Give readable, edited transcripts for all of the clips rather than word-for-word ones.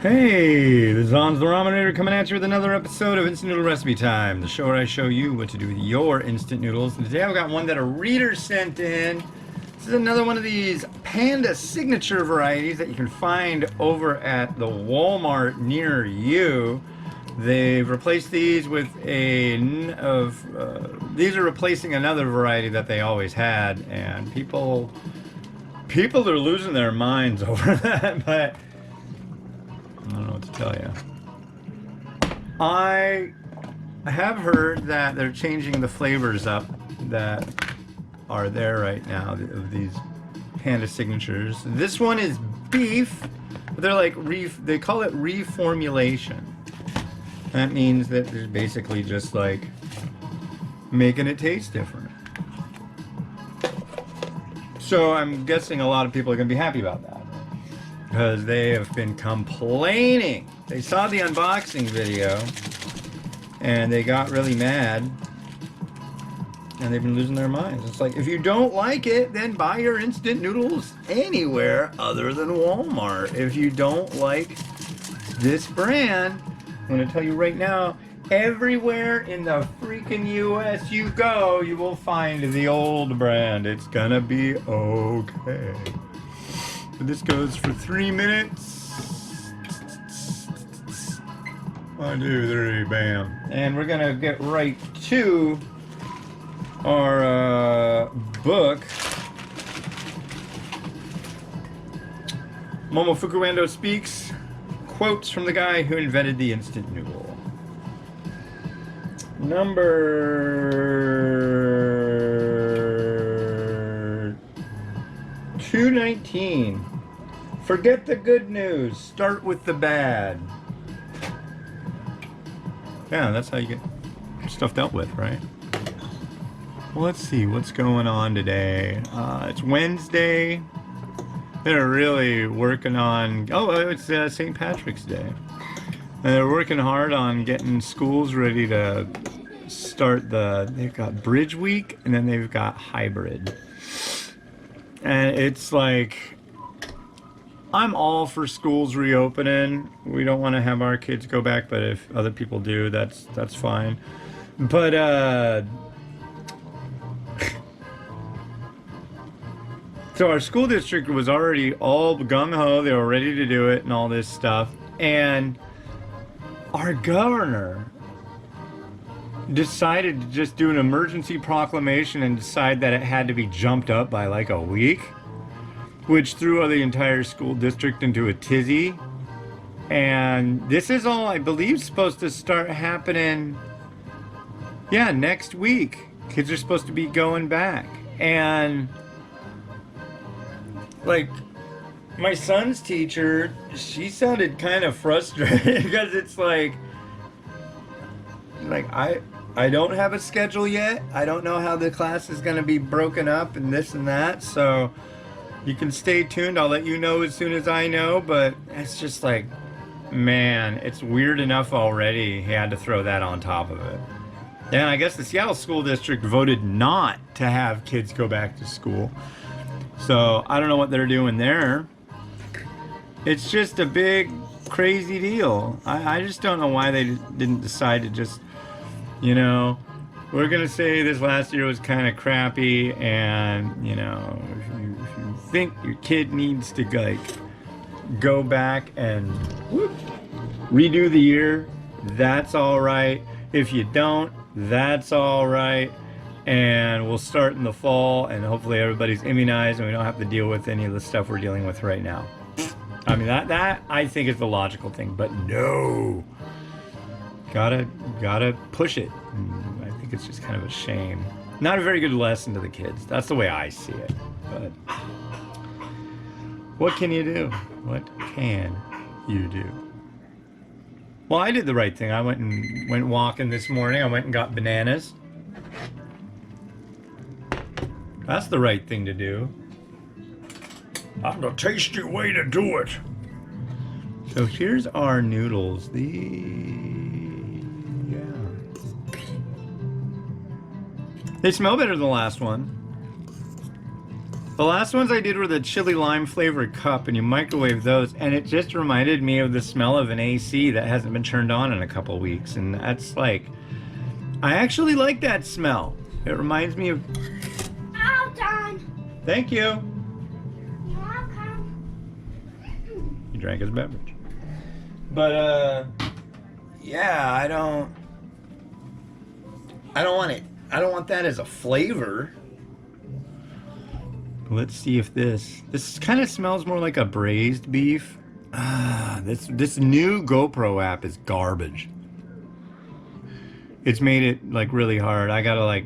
Hey, this is Hans the Ramen Noodle coming at you with another episode of Instant Noodle Recipe Time, the show where I show you what to do with your instant noodles. And today I've got one that a reader sent in. This is another one of these Panda signature varieties that you can find over at the Walmart near you. They've replaced these with these are replacing another variety that they always had, and people are losing their minds over that, but I don't know what to tell you. I have heard that they're changing the flavors up that are there right now of these Panda signatures. This one is beef, but they're like they call it reformulation. That means that they're basically just like making it taste different. So I'm guessing a lot of people are going to be happy about that, because they have been complaining. They saw the unboxing video and they got really mad, and they've been losing their minds. It's like, if you don't like it, then buy your instant noodles anywhere other than Walmart. If you don't like this brand, I'm going to tell you right now, everywhere in the freaking US you go, you will find the old brand. It's gonna be okay. This goes for 3 minutes. 1, 2, 3, bam. And we're gonna get right to our book. Momofuku Ando Speaks. Quotes from the guy who invented the instant noodle. Number 219. Forget the good news. Start with the bad. Yeah, that's how you get stuff dealt with, right? Well, let's see what's going on today. It's Wednesday. They're really working on... Oh, it's St. Patrick's Day. And they're working hard on getting schools ready to start they've got Bridge Week, and then they've got Hybrid. And it's like, I'm all for schools reopening. We don't want to have our kids go back, but if other people do, that's fine. But so our school district was already all gung-ho. They were ready to do it and all this stuff. And our governor decided to just do an emergency proclamation and decide that it had to be jumped up by like a week, which threw the entire school district into a tizzy. And this is all, I believe, supposed to start happening, yeah, next week. Kids are supposed to be going back. And like, my son's teacher, she sounded kind of frustrated because it's like I don't have a schedule yet. I don't know how the class is going to be broken up and this and that. So you can stay tuned. I'll let you know as soon as I know. But it's just like, man, it's weird enough already. He had to throw that on top of it. And I guess the Seattle School District voted not to have kids go back to school. So I don't know what they're doing there. It's just a big, crazy deal. I just don't know why they didn't decide to just, you know, we're going to say this last year was kind of crappy, and, you know, if you think your kid needs to, like, go back and redo the year, that's all right. If you don't, that's all right. And we'll start in the fall, and hopefully everybody's immunized and we don't have to deal with any of the stuff we're dealing with right now. I mean, that I think is the logical thing, but no. Gotta push it. I think it's just kind of a shame. Not a very good lesson to the kids. That's the way I see it. But what can you do? What can you do? Well, I did the right thing. I went walking this morning. I went and got bananas. That's the right thing to do. That's the tasty way to do it. So here's our noodles. They smell better than the last one. The The last ones I did were the chili lime flavored cup, and you microwave those, and it just reminded me of the smell of an AC that hasn't been turned on in a couple weeks, and that's like, I actually like that smell. It reminds me of... All done. Thank you. You're welcome. He drank his beverage. But, yeah, I don't want it. I don't want that as a flavor. Let's see if this kind of smells more like a braised beef. This new GoPro app is garbage. It's made it like really hard. I gotta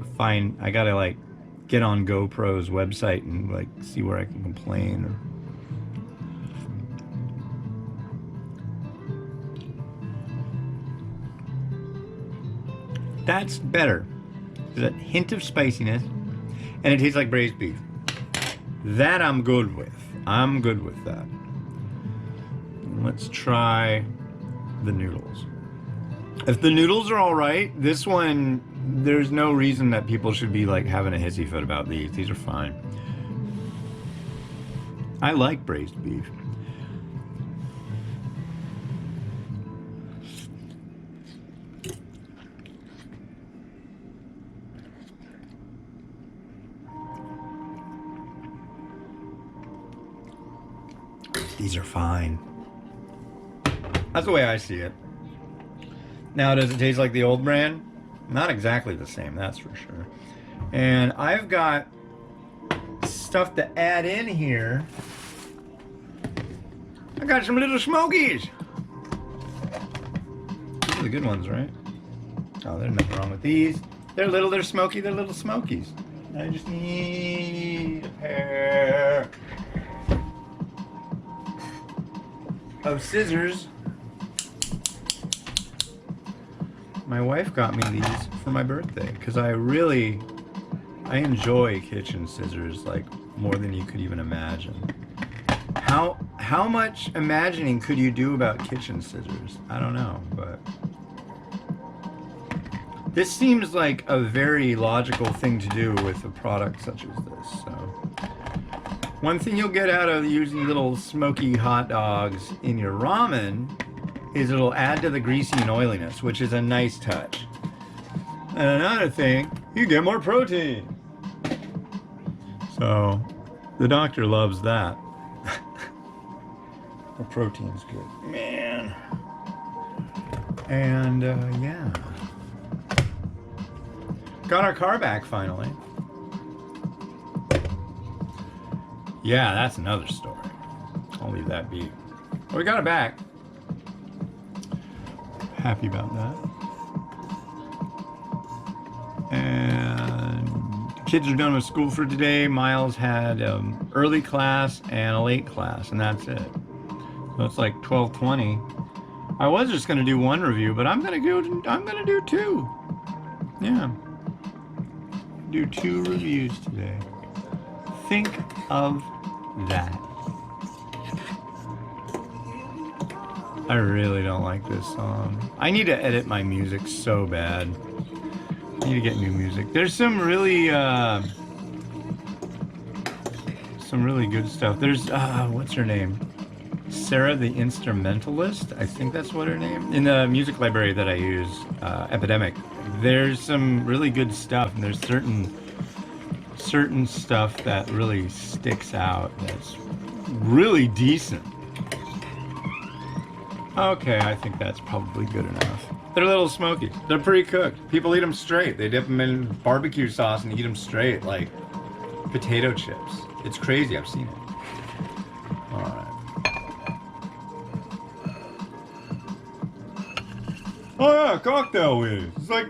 get on GoPro's website and like see where I can complain. That's better. There's a hint of spiciness, and it tastes like braised beef. That I'm good with. I'm good with that. Let's try the noodles. If the noodles are all right, this one, there's no reason that people should be like having a hissy fit about these. These are fine. I like braised beef. These are fine. That's the way I see it. Now, does it taste like the old brand? Not exactly the same, that's for sure. And I've got stuff to add in here. I got some little smokies. These are the good ones, right? Oh, there's nothing wrong with these. They're little, they're smoky, they're little smokies. I just need a pair of scissors. My wife got me these for my birthday because I enjoy kitchen scissors like more than you could even imagine. How much imagining could you do about kitchen scissors? I don't know, but this seems like a very logical thing to do with a product such as this. So one thing you'll get out of using little smoky hot dogs in your ramen is it'll add to the greasy and oiliness, which is a nice touch. And another thing, you get more protein. So the doctor loves that. The protein's good, man. And yeah, got our car back finally. Yeah, that's another story. I'll leave that be. But we got it back. Happy about that. And the kids are done with school for today. Miles had early class and a late class, and that's it. So it's like 12:20. I was just gonna do one review, but I'm gonna do two. Yeah. Do 2 reviews today. Think of that. I really don't like this song. I need to edit my music so bad. I need to get new music. There's some really good stuff. There's what's her name? Sarah the Instrumentalist. I think that's what her name. In the music library that I use, Epidemic. There's some really good stuff, and there's certain stuff that really sticks out. That's really decent. Okay, I think that's probably good enough. They're little smokies. They're pre-cooked. People eat them straight. They dip them in barbecue sauce and eat them straight, like potato chips. It's crazy. I've seen it. All right. Oh yeah, cocktail weenies. It's like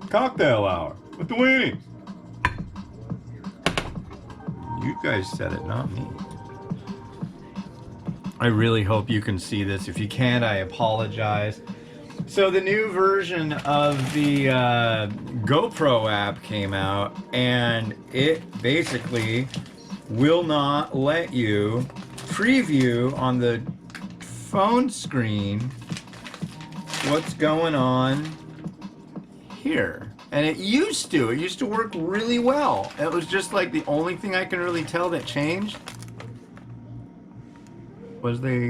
cocktail hour with the weenies. You guys said it, not me. I really hope you can see this. If you can't, I apologize. So the new version of the GoPro app came out, and it basically will not let you preview on the phone screen what's going on here. And it used to work really well. It was just like the only thing I can really tell that changed was they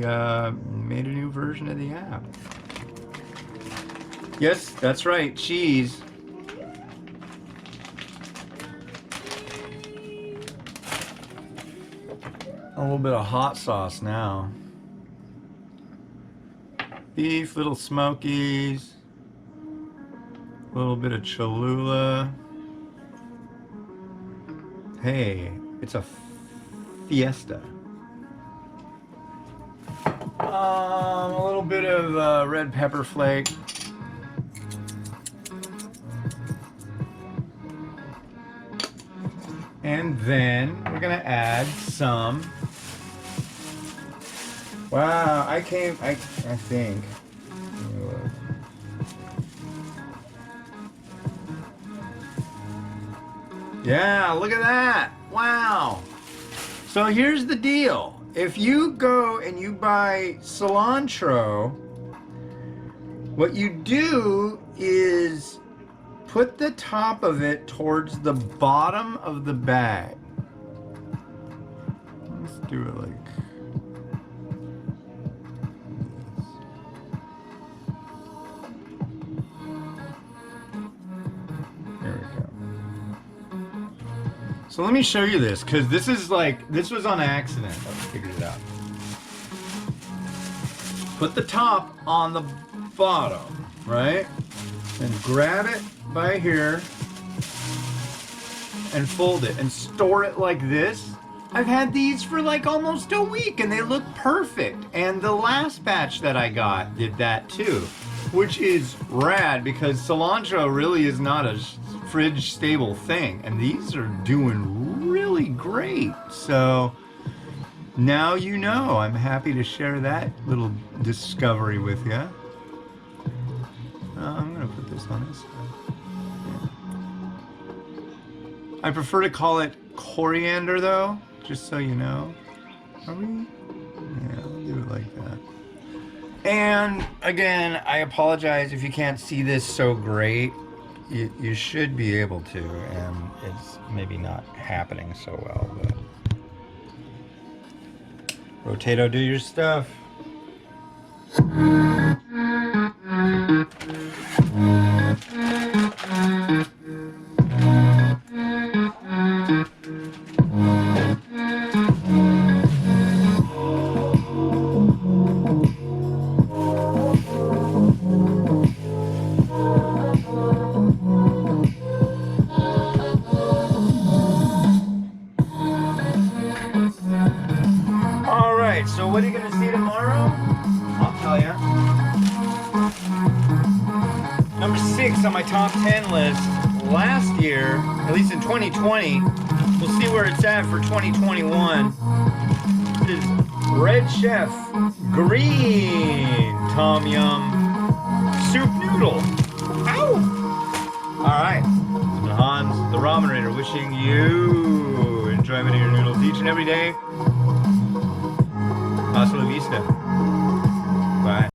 made a new version of the app. Yes, that's right, cheese. A little bit of hot sauce now. Beef, little smokies. A little bit of Cholula. Hey, it's a fiesta. A little bit of red pepper flake. And then we're gonna add some. Wow, I think. Yeah, look at that. Wow. So here's the deal. If you go and you buy cilantro, what you do is put the top of it towards the bottom of the bag. Let's do it like this. There we go. So let me show you this, because this was on accident. I figured it out. Put the top on the bottom, right? And grab it by here and fold it and store it like this. I've had these for like almost a week and they look perfect. And the last batch that I got did that too, which is rad because cilantro really is not a fridge stable thing. And these are doing really great. So now you know. I'm happy to share that little discovery with you. I'm gonna put this on this side. I prefer to call it coriander though, just so you know. Are we? Yeah, we'll do it like that. And again, I apologize if you can't see this so great. You should be able to, and it's maybe not happening so well, but Rotato, do your stuff. Alright, so what are you going to see tomorrow? I'll tell you. Number 6 on my top 10 list last year, at least in 2020. We'll see where it's at for 2021. This is Red Chef Green Tom Yum Soup Noodle. Ow! Alright, this is Hans, the Ramen Raider, wishing you enjoyment of your noodles each and every day. Hasta la vista. Bye.